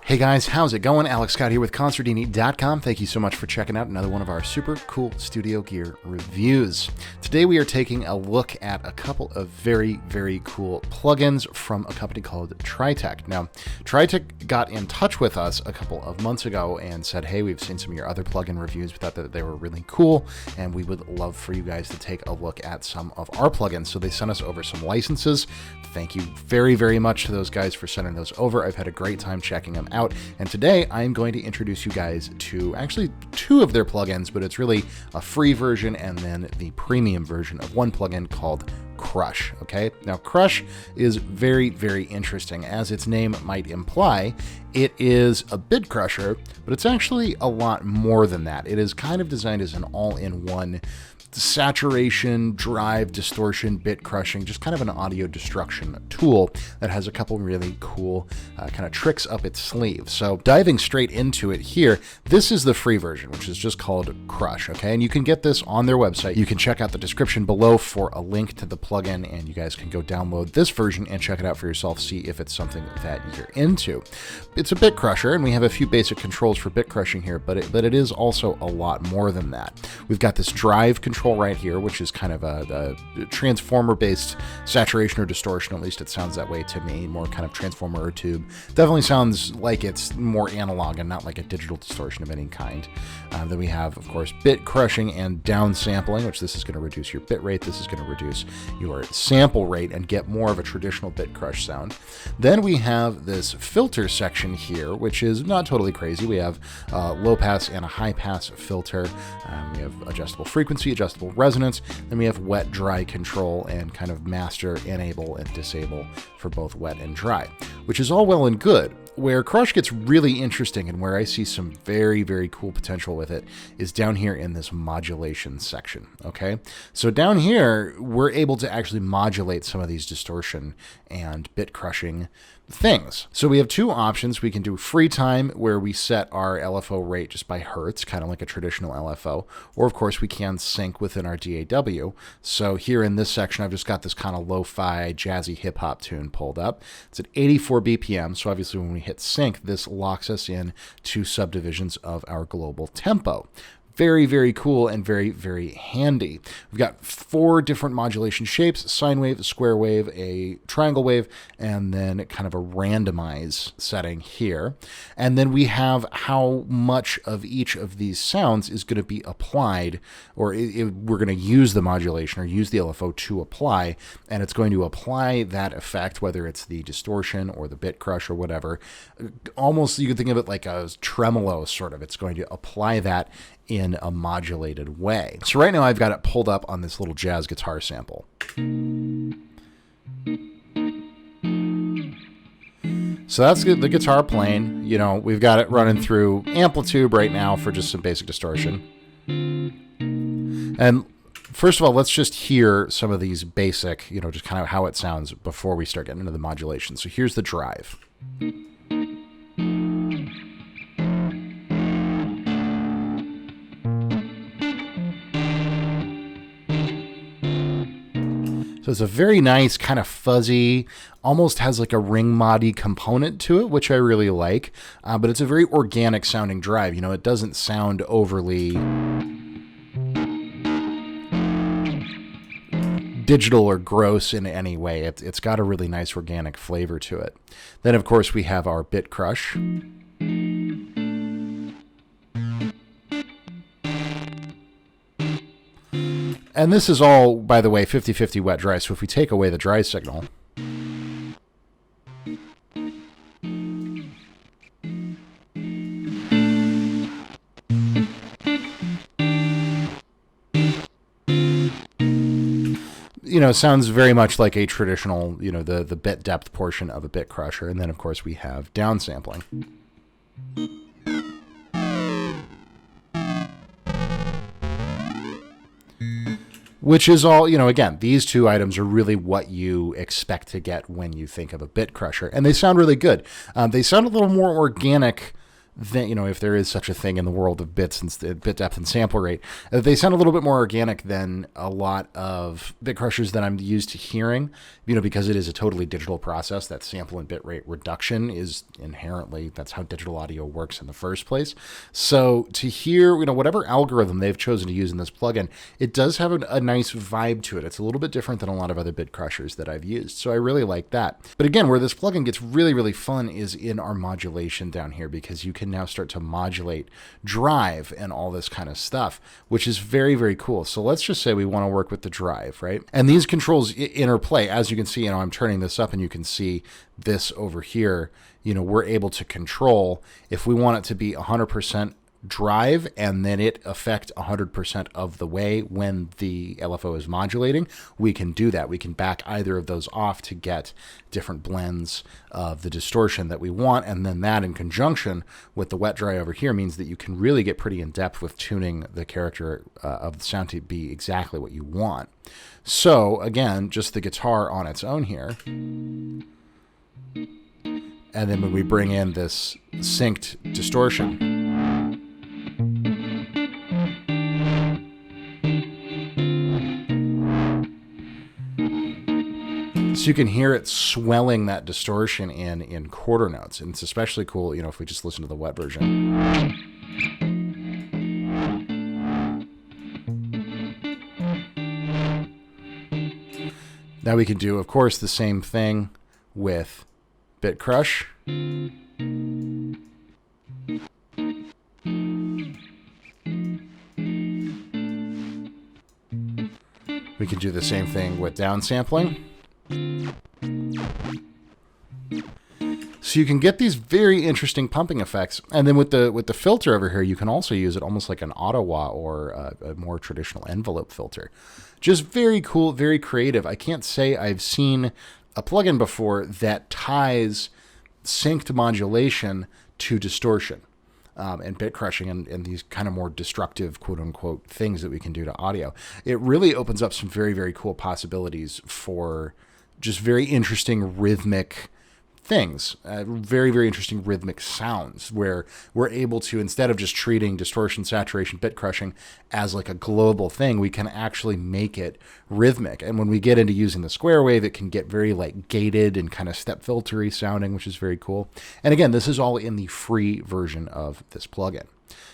Hey guys, how's it going? Alex Scott here with Consordini.com. Thank you so much for checking out another one of our super cool studio gear reviews. Today we are taking a look at a couple of very, very cool plugins from a company called Tritik. Now, Tritik got in touch with us a couple of months ago and said, hey, we've seen some of your other plugin reviews. We thought that they were really cool and we would love for you guys to take a look at some of our plugins. So they sent us over some licenses. Thank you very, very much to those guys for sending those over. I've had a great time checking them out. And today I'm going to introduce you guys to actually two of their plugins, but it's really a free version and then the premium version of one plugin called Krush. Okay, now Krush is very, very interesting. As its name might imply, it is a bit crusher, but it's actually a lot more than that. It is kind of designed as an all-in-one saturation, drive, distortion, bit crushing, just kind of an audio destruction tool that has a couple really cool kind of tricks up its sleeve. So diving straight into it here, this is the free version, which is just called Krush, okay? And you can get this on their website. You can check out the description below for a link to the plugin, and you guys can go download this version and check it out for yourself, see if it's something that you're into. It's a bit crusher, and we have a few basic controls for bit crushing here, but it is also a lot more than that. We've got this drive control right here, which is kind of a transformer-based saturation or distortion. At least it sounds that way to me, more kind of transformer or tube. Definitely sounds like it's more analog and not like a digital distortion of any kind. Then we have, of course, bit crushing and downsampling, which this is going to reduce your bit rate. This is going to reduce your sample rate and get more of a traditional bit crush sound. Then we have this filter section here, which is not totally crazy. We have low pass and a high pass filter. We have adjustable frequency, adjustable resonance. Then we have wet dry control and kind of master, enable, and disable for both wet and dry, which is all well and good. Where Krush gets really interesting and where I see some very, very cool potential with it is down here in this modulation section, okay? So down here, we're able to actually modulate some of these distortion and bit crushing things. So we have two options. We can do free time, where we set our LFO rate just by hertz, kind of like a traditional LFO, or of course we can sync within our DAW. So here in this section, I've just got this kind of lo-fi jazzy hip hop tune pulled up. It's at 84 BPM. So obviously when we hit sync, this locks us in to subdivisions of our global tempo. Very, very cool and very, very handy. We've got 4 different modulation shapes: sine wave, square wave, a triangle wave, and then kind of a randomize setting here. And then we have how much of each of these sounds is going to be applied, or we're going to use the modulation or use the LFO to apply, and it's going to apply that effect, whether it's the distortion or the bit crush or whatever. Almost, you could think of it like a tremolo, sort of. It's going to apply that in a modulated way. So right now I've got it pulled up on this little jazz guitar sample. So that's the guitar playing. You know, we've got it running through amplitude right now for just some basic distortion. And first of all, let's just hear some of these basic, just kind of how it sounds before we start getting into the modulation. So here's the drive. So it's a very nice, kind of fuzzy, almost has like a ring modi component to it, which I really like. But it's a very organic sounding drive. It doesn't sound overly digital or gross in any way. It's got a really nice organic flavor to it. Then, of course, we have our bit crush. And this is all, by the way, 50-50 wet dry. So if we take away the dry signal, sounds very much like a traditional, the bit depth portion of a bit crusher. And then, of course, we have downsampling. Which is all, again, these two items are really what you expect to get when you think of a bit crusher. And they sound really good. They sound a little more organic then, if there is such a thing in the world of bits and bit depth and sample rate, they sound a little bit more organic than a lot of bit crushers that I'm used to hearing, because it is a totally digital process. That sample and bit rate reduction is inherently, that's how digital audio works in the first place. So to hear, whatever algorithm they've chosen to use in this plugin, it does have a nice vibe to it. It's a little bit different than a lot of other bit crushers that I've used. So I really like that. But again, where this plugin gets really, really fun is in our modulation down here, because you can now start to modulate drive and all this kind of stuff, which is very, very cool. So let's just say we want to work with the drive, right? And these controls interplay. As you can see, I'm turning this up and you can see this over here, we're able to control if we want it to be 100% drive and then it affect 100% of the way when the LFO is modulating, we can do that. We can back either of those off to get different blends of the distortion that we want, and then that in conjunction with the wet dry over here means that you can really get pretty in depth with tuning the character of the sound to be exactly what you want. So again, just the guitar on its own here, and then when we bring in this synced distortion, so you can hear it swelling that distortion in quarter notes. And it's especially cool, if we just listen to the wet version. Now we can do, of course, the same thing with Bit Crush. We can do the same thing with downsampling. So you can get these very interesting pumping effects. And then with the filter over here, you can also use it almost like an Ottawa or a more traditional envelope filter. Just very cool, very creative. I can't say I've seen a plugin before that ties synced modulation to distortion. And bit crushing and these kind of more destructive, quote unquote, things that we can do to audio. It really opens up some very, very cool possibilities for just very interesting rhythmic things, very, very interesting rhythmic sounds, where we're able to, instead of just treating distortion, saturation, bit crushing as like a global thing, we can actually make it rhythmic. And when we get into using the square wave, it can get very like gated and kind of step filtery sounding, which is very cool. And again, this is all in the free version of this plugin.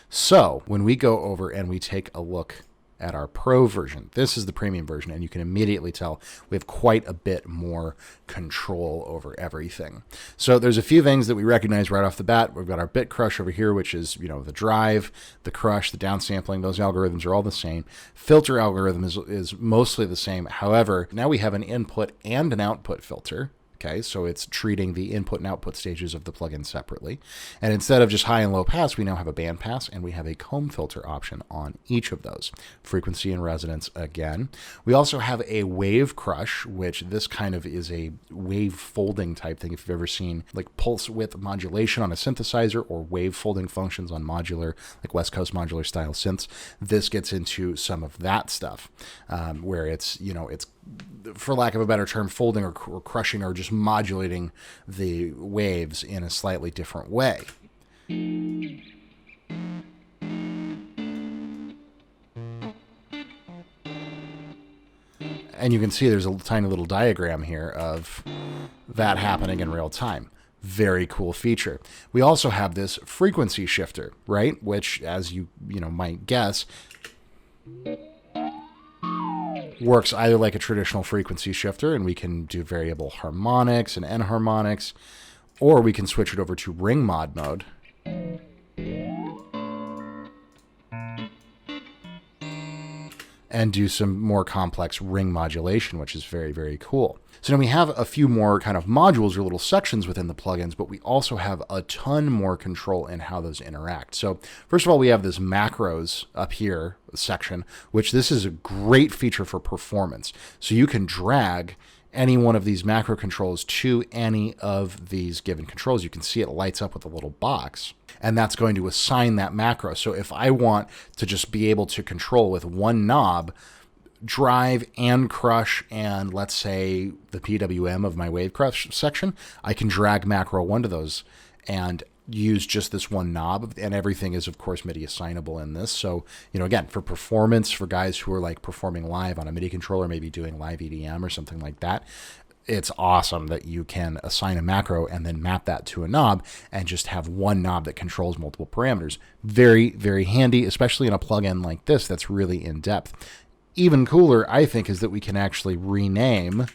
So when we go over and we take a look at our Pro version, this is the premium version, and you can immediately tell we have quite a bit more control over everything. So there's a few things that we recognize right off the bat. We've got our bit crush over here, which is, the drive, the crush, the downsampling. Those algorithms are all the same. Filter algorithm is mostly the same. However, now we have an input and an output filter. Okay, so it's treating the input and output stages of the plugin separately. And instead of just high and low pass, we now have a band pass, and we have a comb filter option on each of those. Frequency and resonance again. We also have a wave crush, which this kind of is a wave folding type thing. If you've ever seen like pulse width modulation on a synthesizer or wave folding functions on modular, like West Coast modular style synths, this gets into some of that stuff, where it's, it's, for lack of a better term, folding or crushing or just modulating the waves in a slightly different way. And you can see there's a tiny little diagram here of that happening in real time. Very cool feature. We also have this frequency shifter, right? Which, as you might guess, works either like a traditional frequency shifter, and we can do variable harmonics and enharmonics, or we can switch it over to ring mod mode. And do some more complex ring modulation, which is very, very cool. So now we have a few more kind of modules or little sections within the plugins, but we also have a ton more control in how those interact. So first of all, we have this macros up here section, which this is a great feature for performance. So you can drag any one of these macro controls to any of these given controls. You can see it lights up with a little box, and that's going to assign that macro. So if I want to just be able to control with one knob, drive and crush, and let's say the PWM of my wave crush section, I can drag macro 1 to those, and use just this one knob, and everything is of course MIDI assignable in this. So, again, for performance, for guys who are like performing live on a MIDI controller, maybe doing live EDM or something like that, it's awesome that you can assign a macro and then map that to a knob and just have one knob that controls multiple parameters. Very, very handy, especially in a plugin like this that's really in depth. Even cooler, I think, is that we can actually rename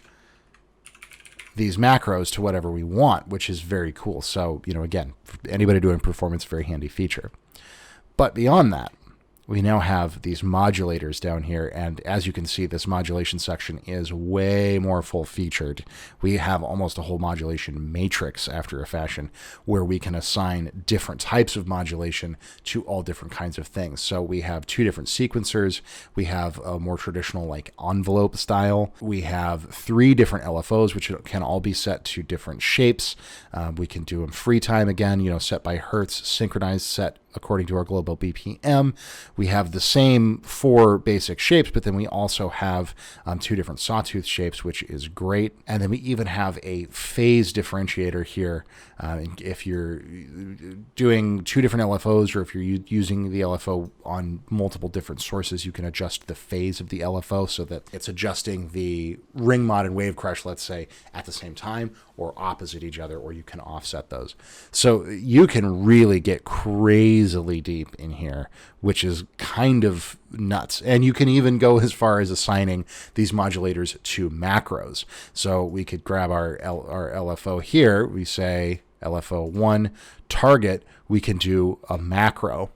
these macros to whatever we want, which is very cool. So, again, for anybody doing performance, very handy feature. But beyond that, we now have these modulators down here, and as you can see, this modulation section is way more full-featured. We have almost a whole modulation matrix after a fashion, where we can assign different types of modulation to all different kinds of things. So we have 2 different sequencers. We have a more traditional like envelope style. We have 3 different LFOs, which can all be set to different shapes. We can do them free time again, set by hertz, synchronized, set according to our global BPM. We have the same 4 basic shapes, but then we also have 2 different sawtooth shapes, which is great. And then we even have a phase differentiator here. If you're doing 2 different LFOs, or if you're using the LFO on multiple different sources, you can adjust the phase of the LFO so that it's adjusting the ring mod and wave crush, let's say, at the same time or opposite each other, or you can offset those. So you can really get crazily deep in here, which is kind of nuts. And you can even go as far as assigning these modulators to macros. So we could grab our LFO here. We say LFO 1 target. We can do a macro,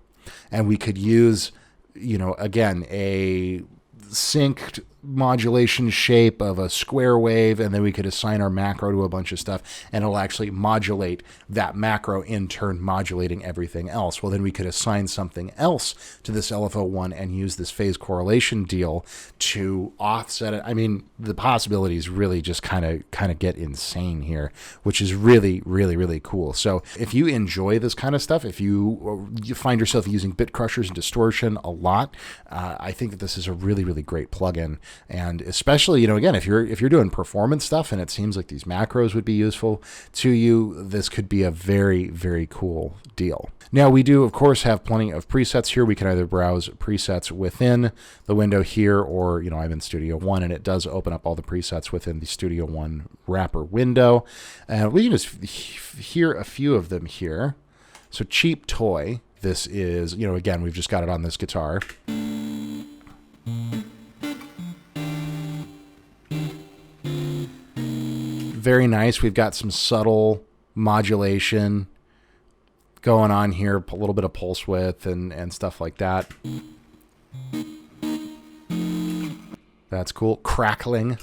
and we could use, again, a synced modulation shape of a square wave, and then we could assign our macro to a bunch of stuff, and it'll actually modulate that macro, in turn modulating everything else. Well, then we could assign something else to this LFO1 and use this phase correlation deal to offset it. I mean, the possibilities really just kind of get insane here, which is really, really, really cool. So if you enjoy this kind of stuff, if you find yourself using bit crushers and distortion a lot, I think that this is a really, really great plugin. And especially, again, if you're doing performance stuff and it seems like these macros would be useful to you, this could be a very, very cool deal. Now, we do, of course, have plenty of presets here. We can either browse presets within the window here, or, I'm in Studio One, and it does open up all the presets within the Studio One wrapper window. And we can just hear a few of them here. So Cheap Toy, this is, again, we've just got it on this guitar. Very nice. We've got some subtle modulation going on here, a little bit of pulse width and stuff like that. That's cool. Crackling.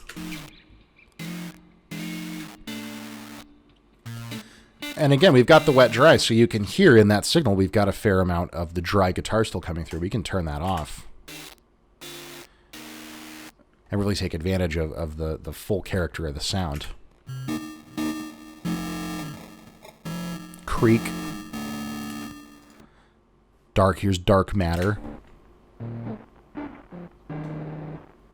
And again, we've got the wet dry, so you can hear in that signal we've got a fair amount of the dry guitar still coming through. We can turn that off and really take advantage of the full character of the sound. Creak. Dark, here's dark matter.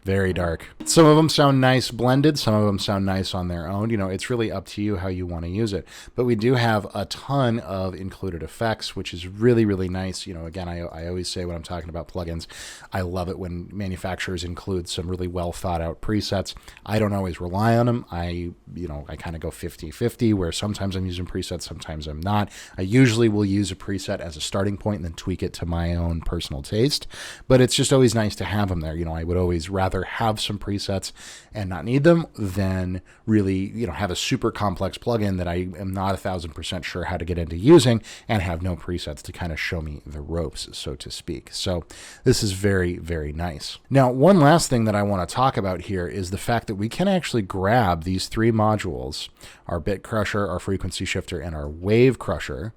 Very dark. Some of them sound nice blended. Some of them sound nice on their own. It's really up to you how you want to use it. But we do have a ton of included effects, which is really, really nice. Again, I always say when I'm talking about plugins, I love it when manufacturers include some really well thought out presets. I don't always rely on them. I kind of go 50-50, where sometimes I'm using presets, sometimes I'm not. I usually will use a preset as a starting point and then tweak it to my own personal taste. But it's just always nice to have them there. I would always rather have some presets and not need them than really, have a super complex plugin that I am not 1,000% sure how to get into using and have no presets to kind of show me the ropes, so to speak. So this is very, very nice. Now, one last thing that I want to talk about here is the fact that we can actually grab these 3 modules, our bit crusher, our frequency shifter, and our wave crusher,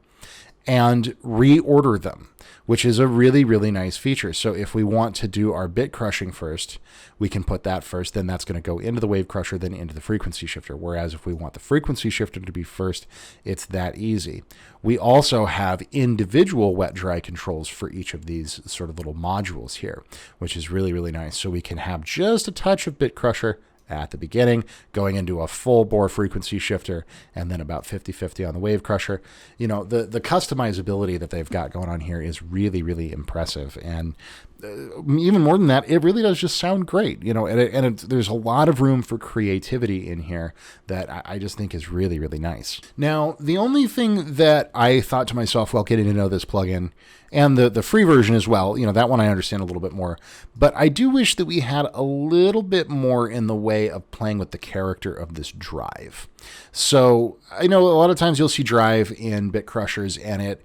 and reorder them, which is a really, really nice feature. So if we want to do our bit crushing first, we can put that first, then that's going to go into the wave crusher, then into the frequency shifter. Whereas if we want the frequency shifter to be first, it's that easy. We also have individual wet dry controls for each of these sort of little modules here, which is really, really nice. So we can have just a touch of bit crusher at the beginning, going into a full bore frequency shifter, and then about 50-50 on the wave crusher. You know, the customizability that they've got going on here is really, really impressive. And even more than that, it really does just sound great, you know, and there's a lot of room for creativity in here that I just think is really, really nice. Now, the only thing that I thought to myself while getting to know this plugin, and the free version as well, you know, that one I understand a little bit more, but I do wish that we had a little bit more in the way of playing with the character of this drive. So I know a lot of times you'll see drive in bit crushers, and it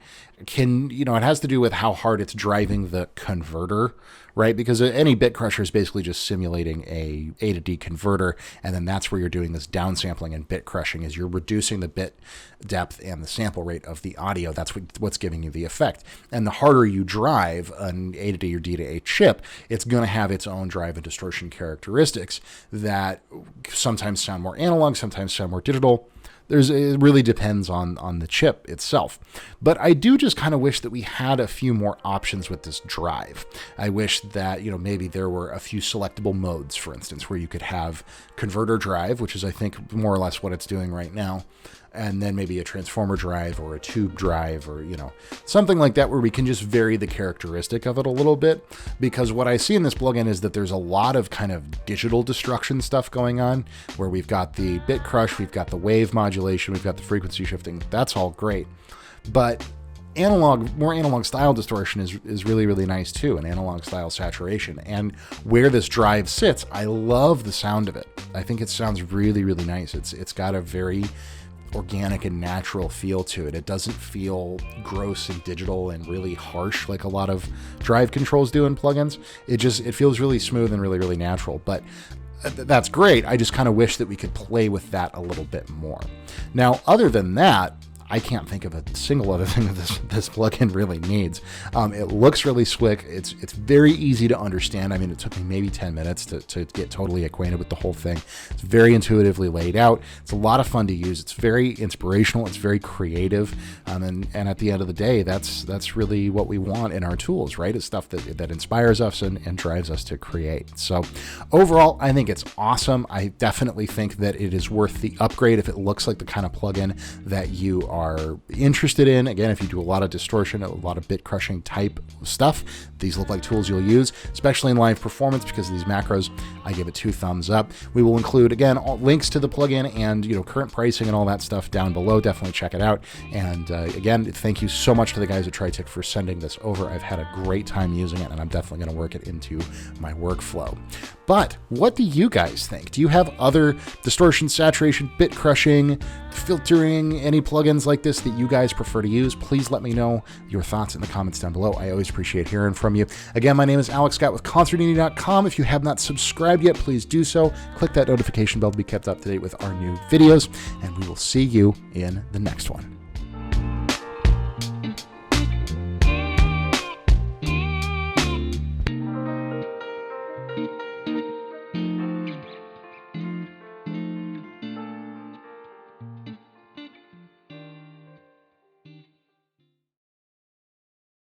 can, you know, it has to do with how hard it's driving the converter, right? Because any bit crusher is basically just simulating a to D converter, and then that's where you're doing this downsampling and bit crushing, is you're reducing the bit depth and the sample rate of the audio. That's what's giving you the effect. And the harder you drive an A to D or D to A chip, it's going to have its own drive and distortion characteristics that sometimes sound more analog, sometimes sound more digital. It really depends on the chip itself. But I do just kind of wish that we had a few more options with this drive. I wish that, you know, maybe there were a few selectable modes, for instance, where you could have converter drive, which is, I think, more or less what it's doing right now, and then maybe a transformer drive or a tube drive, or, you know, something like that, where we can just vary the characteristic of it a little bit. Because what I see in this plugin is that there's a lot of kind of digital destruction stuff going on, where we've got the bit crush, we've got the wave modulation, we've got the frequency shifting. That's all great, but more analog style distortion is really, really nice too, and analog style saturation. And where this drive sits, I love the sound of it. I think it sounds really, really nice. It's got a very organic and natural feel to it. It doesn't feel gross and digital and really harsh like a lot of drive controls do in plugins. It feels really smooth and really, really natural. But that's great. I just kind of wish that we could play with that a little bit more. Now, other than that, I can't think of a single other thing that this plugin really needs. It looks really slick. It's very easy to understand. I mean, it took me maybe 10 minutes to get totally acquainted with the whole thing. It's very intuitively laid out. It's a lot of fun to use. It's very inspirational. It's very creative. And at the end of the day, that's really what we want in our tools, right? It's stuff that inspires us and drives us to create. So overall, I think it's awesome. I definitely think that it is worth the upgrade if it looks like the kind of plugin that you are interested in. Again, if you do a lot of distortion, a lot of bit crushing type stuff, these look like tools you'll use, especially in live performance. Because of these macros, I give it 2 thumbs up. We will include, again, all links to the plugin and, you know, current pricing and all that stuff down below. Definitely check it out. And again, thank you so much to the guys at Tritik for sending this over. I've had a great time using it, and I'm definitely going to work it into my workflow. But what do you guys think? Do you have other distortion, saturation, bit crushing, filtering, any plugins like this that you guys prefer to use? Please let me know your thoughts in the comments down below. I always appreciate hearing from you. Again, my name is Alex Scott with Consordini.com. If you have not subscribed yet, please do so. Click that notification bell to be kept up to date with our new videos, and we will see you in the next one.